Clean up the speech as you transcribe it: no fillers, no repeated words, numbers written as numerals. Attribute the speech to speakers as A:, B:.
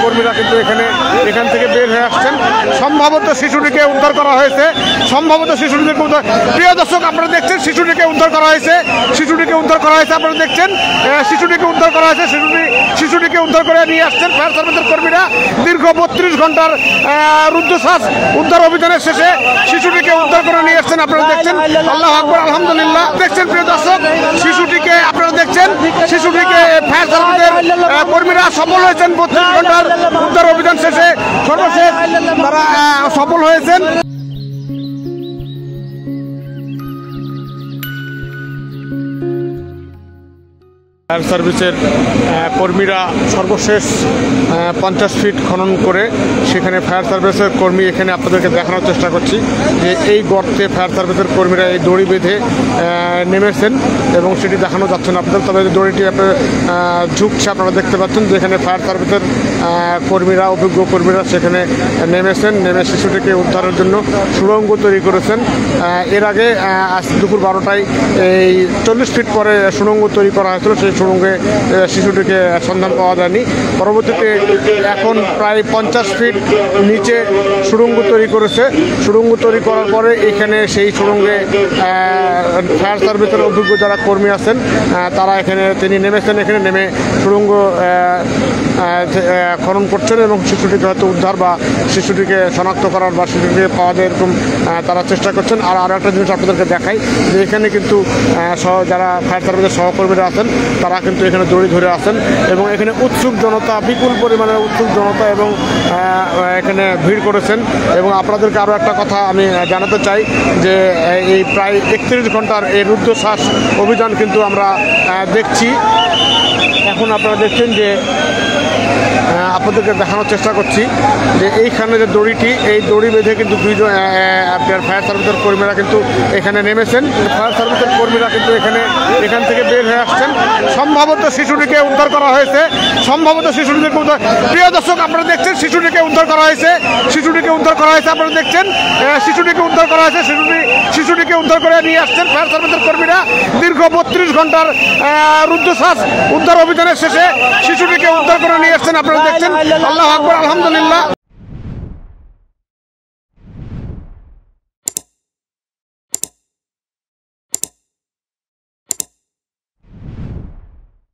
A: কর্মীরা কিন্তু এখান থেকে বের হয়ে আসছেন। সম্ভবত শিশুটিকে উদ্ধার করা হয়েছে, প্রিয় দর্শক আপনারা দেখছেন শিশুটিকে উদ্ধার করা হয়েছে, আপনারা দেখছেন শিশুটিকে উদ্ধার করা হয়েছে, শিশুটিকে উদ্ধার করে নিয়ে আসছেন ফায়ার সার্ভিসের কর্মীরা। দীর্ঘ 32 ঘন্টার রুদ্ধশ্বাস উদ্ধার অভিযানের শেষে শিশুটিকে উদ্ধার করে নিয়ে আসছেন। আপনারা দেখছেন, আল্লাহু আকবার, আলহামদুলিল্লাহ। দেখছেন প্রিয় দর্শক, শিশুটিকে ফায়ার সার্ভিসের কর্মীরা সফল হয়েছেন। 32 ঘন্টার উদ্ধার অভিযান শেষে সর্বশেষ তারা সফল হয়েছেন। ফায়ার সার্ভিসের কর্মীরা সর্বশেষ 50 ফিট খনন করে সেখানে ফায়ার সার্ভিসের কর্মী এখানে আপনাদেরকে দেখানোর চেষ্টা করছি যে এই গর্তে ফায়ার সার্ভিসের কর্মীরা এই দড়ি বেঁধে নেমেছেন এবং সেটি দেখানো যাচ্ছে না আপনাদের। তবে দড়িটি আপনার ঝুঁকছে, আপনারা দেখতে পাচ্ছেন যেখানে ফায়ার সার্ভিসের কর্মীরা, অভিজ্ঞ কর্মীরা সেখানে নেমে শিশুটিকে উদ্ধারের জন্য সুড়ঙ্গ তৈরি করেছেন। এর আগে আজ দুপুর 12টায় এই 40 ফিট পরে সুড়ঙ্গ তৈরি করা হয়েছিল, সেই সুড়ঙ্গে শিশুটিকে সন্ধান পাওয়া যায়নি। পরবর্তীতে এখন প্রায় 50 ফিট নিচে সুড়ঙ্গ তৈরি করেছে। সুড়ঙ্গ তৈরি করার পরে এখানে সেই সুড়ঙ্গে ফায়ার সার্ভিসের অভিজ্ঞ যারা কর্মী আছেন তারা তিনি নেমেছেন, এখানে নেমে সুড়ঙ্গ খনন করছেন এবং শিশুটিকে হয়তো উদ্ধার বা শিশুটিকে শনাক্ত করার বা শিশুটিকে পাওয়া যায় এরকম তারা চেষ্টা করছেন। আর আরও একটা জিনিস আপনাদেরকে দেখাই যে এখানে কিন্তু যারা ফায়ার সার্ভিসের সহকর্মীরা আছেন তারা কিন্তু এখানে দড়ি ধরে আছেন এবং এখানে উৎসুক জনতা, বিপুল পরিমাণে উৎসুক জনতা এবং এখানে ভিড় করেছেন। এবং আপনাদেরকে আরও একটা কথা আমি জানাতে চাই যে এই প্রায় 31 ঘন্টার এই রুদ্ধশ্বাস অভিযান কিন্তু আমরা দেখছি। এখন আপনারা দেখছেন যে আপনাদেরকে দেখানোর চেষ্টা করছি যে এইখানে যে দড়িটি, এই দড়ি বেঁধে কিন্তু দুইজন আপনার ফায়ার সার্ভিসের কর্মীরা কিন্তু এখানে নেমেছেন। ফায়ার সার্ভিসের কর্মীরা কিন্তু এখান থেকে বের হয়ে আসছেন। সম্ভবত শিশুটিকে উদ্ধার করা হয়েছে, প্রিয় দর্শক আপনারা দেখছেন শিশুটিকে উদ্ধার করা হয়েছে, আপনারা দেখছেন শিশুটিকে উদ্ধার করা হয়েছে, শিশুটিকে উদ্ধার করে নিয়ে আসছেন ফায়ার সার্ভিসের কর্মীরা। দীর্ঘ 32 ঘন্টার রুদ্ধশ্বাস উদ্ধার অভিযানের শেষে শিশুটিকে উদ্ধার করে নিয়ে আসছেন। আপনারা দেখছেন, আল্লাহু আকবার, আলহামদুলিল্লাহ।